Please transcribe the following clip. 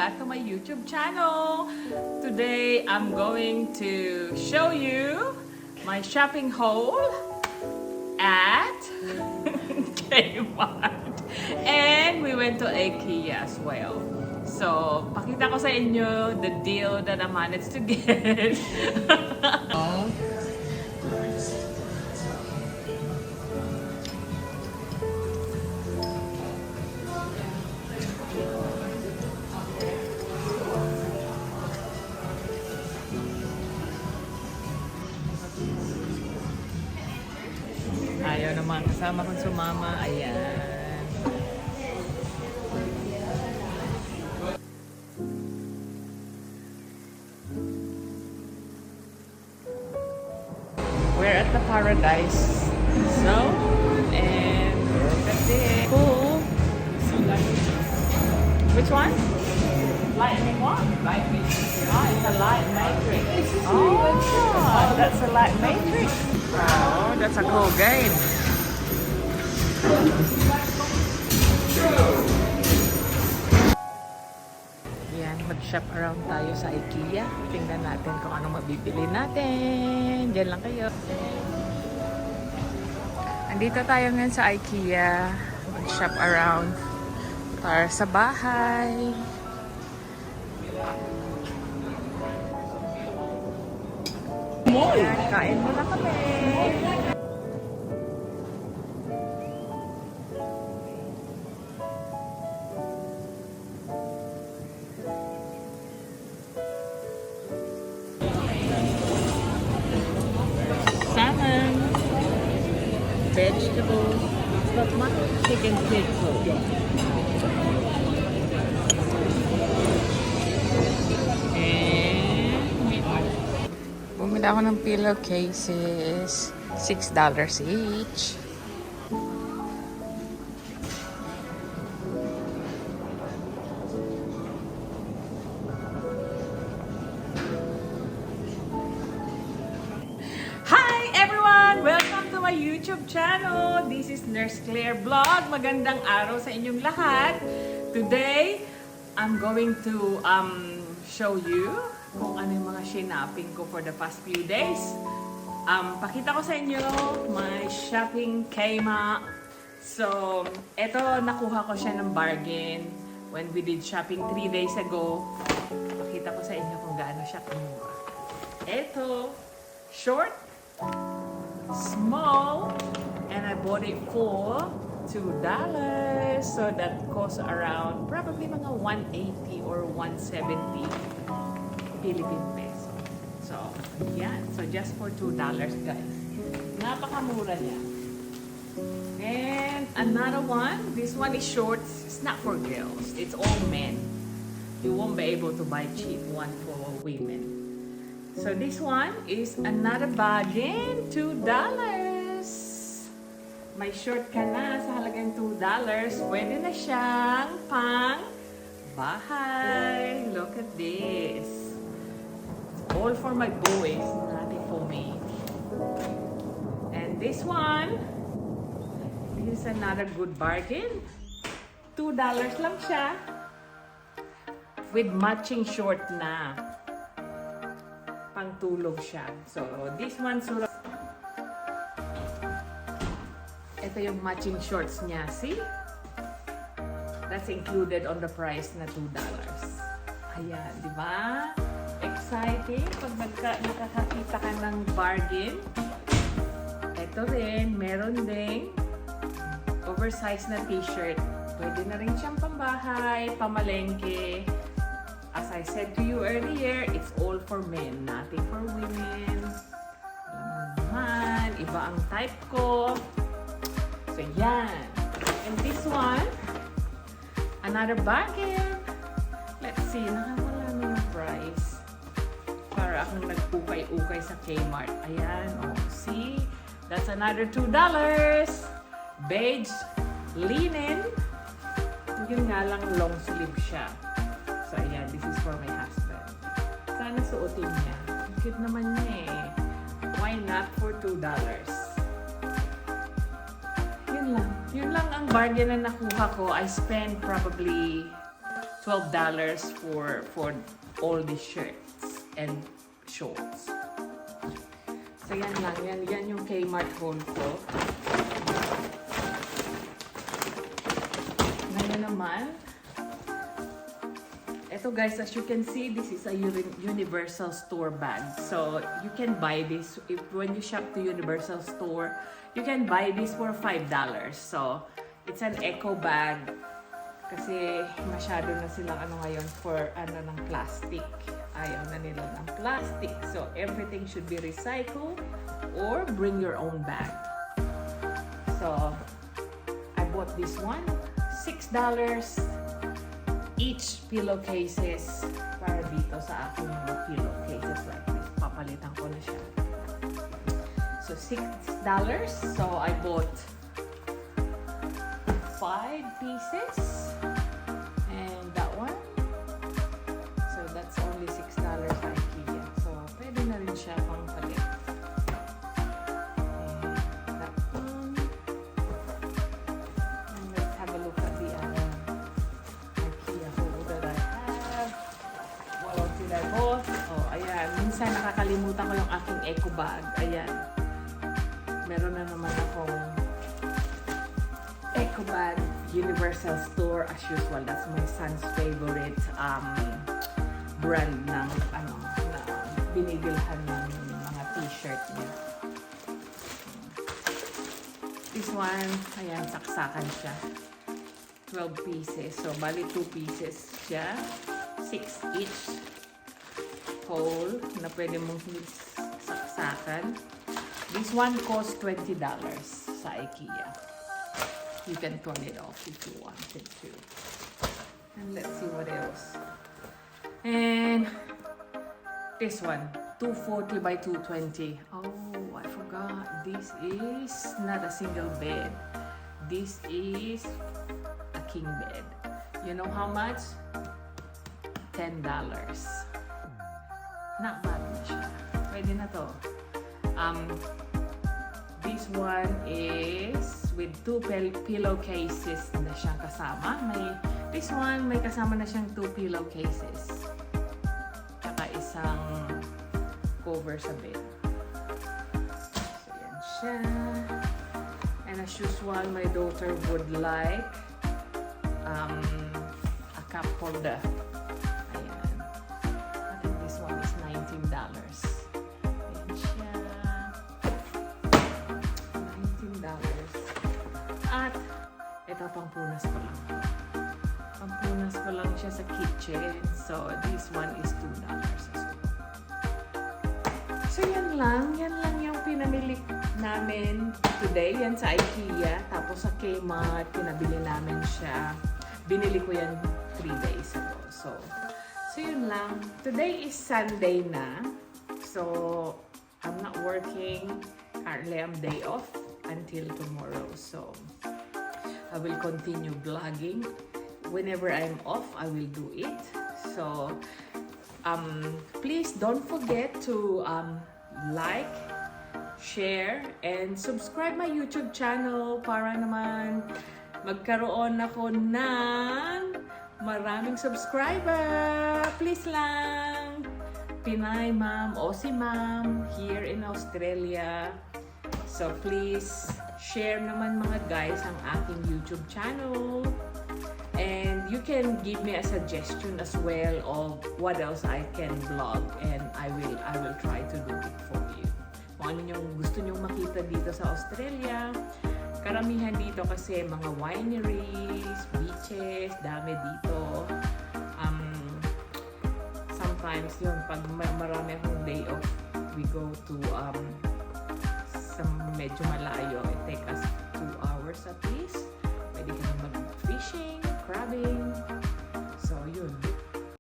back to my YouTube channel. Today, I'm going to show you my shopping haul at Kmart. And we went to IKEA as well. So, pakita ko sa inyo the deal that I managed to get. Ayaw naman kasama kong sumama. Ayan. We're at the Paradise Zone and look at this. Cool. Which one? Lightning what? Light matrix. Oh, it's a light matrix. Oh, that's a light matrix. Oh, that's a cool game. Yan, mag-shop around tayo sa IKEA. Tingnan natin kung anong mabibili natin. Diyan lang kayo. Andito tayo ngayon sa IKEA. Mag-shop around para sa bahay. Ayan, kain muna kami. Salmon, vegetables, chicken pickle. Bumili ako ng pillowcases, $6 each. Hi everyone! Welcome to my YouTube channel. This is Nurse Claire Vlog. Magandang araw sa inyong lahat. Today, I'm going to show you kung ano yung mga shopping ko for the past few days. Pakita ko sa inyo my shopping Kmart. So, eto nakuha ko siya ng bargain when we did shopping 3 days ago. Pakita ko sa inyo kung gaano siya kamura. Eto, short, small, and I bought it for $2. So that costs around probably mga 180 or 170 Philippine peso. So, yan. So, just for $2, guys. Napakamura niya. And another one. This one is short. It's not for girls. It's all men. You won't be able to buy cheap one for women. So, this one is another bargain. $2. May short ka na sa halagang $2. Pwede na siyang pang bahay. Look at this. All for my boys, nothing for me. And this one, this is another good bargain. $2 lang siya. With matching short na. Pangtulog siya. So, this one, ito yung matching shorts niya. See? That's included on the price na $2. Ayan, di ba? Exciting pag nakakakita ka ng bargain. Ito rin, meron ding oversized na t-shirt. Pwede na rin siyang pambahay, pamalengke. As I said to you earlier, it's all for men, nothing for women. Naman, iba ang type ko. So yan. And this one, another bargain. Let's see, nakawala na yung price. Para akong nagpukay-ukay sa Kmart. Ayan, oh, see? That's another $2. Beige linen. Yun nga lang, long sleeve siya. So, ayan, this is for my husband. Sana suotin niya. Cute naman niya eh. Why not for $2? Yun lang. Yun lang ang bargain na nakuha ko. I spent probably $12 for all the shirts and shorts. So yan lang, yan yung Kmart haul ko. Ngayon naman, ito guys, as you can see, this is a Universal Store bag. So you can buy this when you shop to Universal Store. You can buy this for $5. So it's an eco bag kasi masyado na silang ngayon for ng plastic. Ayaw na nila ng plastic. So everything should be recycled or bring your own bag. So I bought this one, $6 each pillowcases para dito sa aking mga pillowcases like this. Papalitan ko na siya. So $6. So I bought 5 pieces. And that one. So that's only $6 sa IKEA. So pwede na rin siya pang palit. And that one. And let's have a look at the other IKEA haul that I have. What else did I bought? Oh, ayan. Minsan nakakalimutan ko yung aking eco bag. Ayan. Meron na naman akong eco bag, Universal Store as usual. That's my son's favorite brand ng na binibilhan ng mga t-shirt niya. This one, ayan, saksakan siya. 12 pieces. So, bali 2 pieces siya. 6 each whole na pwede mong saksakan. This one costs $20 sa IKEA. You can turn it off if you wanted to. And let's see what else. And this one, 240 by 220. Oh, I forgot. This is not a single bed. This is a king bed. You know how much? $10. Not bad na siya. Pwede na to. This one is with 2 pillowcases na siyang kasama. This one, may kasama na siyang 2 pillowcases. Tsaka isang cover sa bed. So, yan siya. And as usual, my daughter would like a cup holder. Ayan. I think this one is $19. Ayan siya. At ito, pampunas ko lang. Pampunas ko lang siya sa kitchen. So, this one is $2 as well. So, yan lang yung pinamili namin today. Yan sa IKEA. Tapos sa Kmart, pinabili namin siya. Binili ko yan 3 days ago. So yun lang. Today is Sunday na. So, I'm not working. Currently, I'm day off until tomorrow. So, I will continue vlogging. Whenever I'm off, I will do it. So, please don't forget to like, share, and subscribe my YouTube channel para naman magkaroon ako ng maraming subscriber. Please lang. Pinay Ma'am, Aussie Ma'am, here in Australia. So please, share naman mga guys ang aking YouTube channel. And you can give me a suggestion as well of what else I can vlog, and I will try to do it for you. Kung ano yung gusto nyong makita dito sa Australia. Karamihan dito kasi mga wineries, beaches, dami dito. Sometimes yun, pag marami akong day off, we go to sa medyo malayo. It take us 2 hours at least.